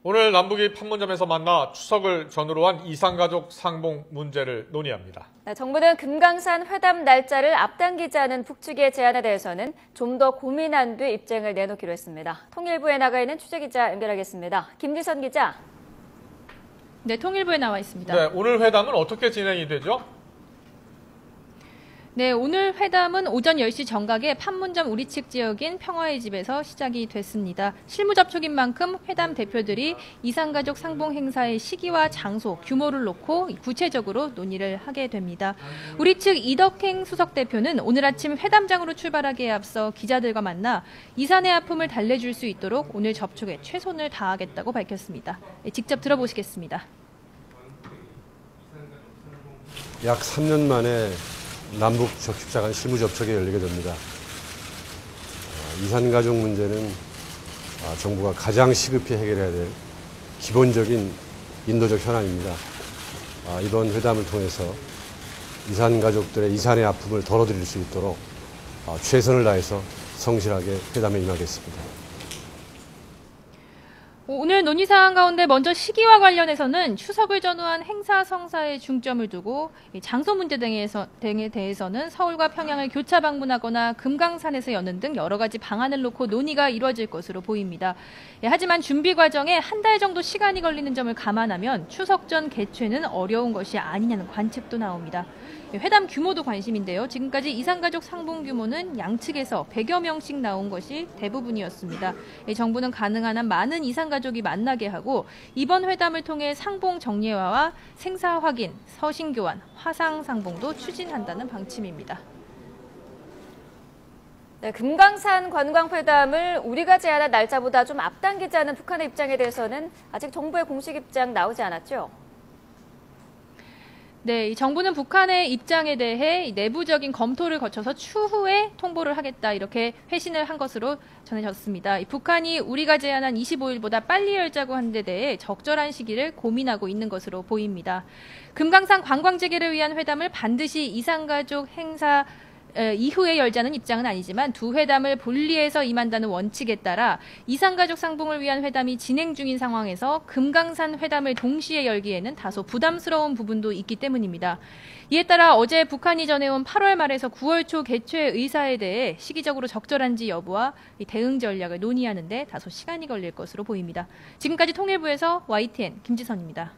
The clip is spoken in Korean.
오늘 남북이 판문점에서 만나 추석을 전후로 한 이산가족 상봉 문제를 논의합니다. 네, 정부는 금강산 회담 날짜를 앞당기자는 북측의 제안에 대해서는 좀 더 고민한 뒤 입장을 내놓기로 했습니다. 통일부에 나가 있는 취재기자 연결하겠습니다. 김지선 기자. 네, 통일부에 나와 있습니다. 네, 오늘 회담은 어떻게 진행이 되죠? 네, 오늘 회담은 오전 10시 정각에 판문점 우리 측 지역인 평화의 집에서 시작이 됐습니다. 실무 접촉인 만큼 회담 대표들이 이산가족 상봉 행사의 시기와 장소, 규모를 놓고 구체적으로 논의를 하게 됩니다. 우리 측 이덕행 수석 대표는 오늘 아침 회담장으로 출발하기에 앞서 기자들과 만나 이산의 아픔을 달래줄 수 있도록 오늘 접촉에 최선을 다하겠다고 밝혔습니다. 직접 들어보시겠습니다. 약 3년 만에 남북 적십자 간 실무 접촉이 열리게 됩니다. 이산가족 문제는 정부가 가장 시급히 해결해야 될 기본적인 인도적 현안입니다. 이번 회담을 통해서 이산가족들의 이산의 아픔을 덜어드릴 수 있도록 최선을 다해서 성실하게 회담에 임하겠습니다. 오늘 논의 사항 가운데 먼저 시기와 관련해서는 추석을 전후한 행사 성사에 중점을 두고 장소 문제 등에 대해서는 서울과 평양을 교차 방문하거나 금강산에서 여는 등 여러 가지 방안을 놓고 논의가 이루어질 것으로 보입니다. 하지만 준비 과정에 한 달 정도 시간이 걸리는 점을 감안하면 추석 전 개최는 어려운 것이 아니냐는 관측도 나옵니다. 회담 규모도 관심인데요. 지금까지 이산가족 상봉 규모는 양측에서 100여 명씩 나온 것이 대부분이었습니다. 정부는 가능한 한 많은 이산가족이 만나게 하고 이번 회담을 통해 상봉 정례화와 생사 확인, 서신 교환, 화상 상봉도 추진한다는 방침입니다. 네, 금강산 관광회담을 우리가 제안한 날짜보다 좀 앞당기자는 북한의 입장에 대해서는 아직 정부의 공식 입장 나오지 않았죠? 네, 정부는 북한의 입장에 대해 내부적인 검토를 거쳐서 추후에 통보를 하겠다 이렇게 회신을 한 것으로 전해졌습니다. 북한이 우리가 제안한 25일보다 빨리 열자고 한 데 대해 적절한 시기를 고민하고 있는 것으로 보입니다. 금강산 관광 재개를 위한 회담을 반드시 이산가족 행사 이후에 열자는 입장은 아니지만 두 회담을 분리해서 임한다는 원칙에 따라 이산가족 상봉을 위한 회담이 진행 중인 상황에서 금강산 회담을 동시에 열기에는 다소 부담스러운 부분도 있기 때문입니다. 이에 따라 어제 북한이 전해온 8월 말에서 9월 초 개최 의사에 대해 시기적으로 적절한지 여부와 대응 전략을 논의하는 데 다소 시간이 걸릴 것으로 보입니다. 지금까지 통일부에서 YTN 김지선입니다.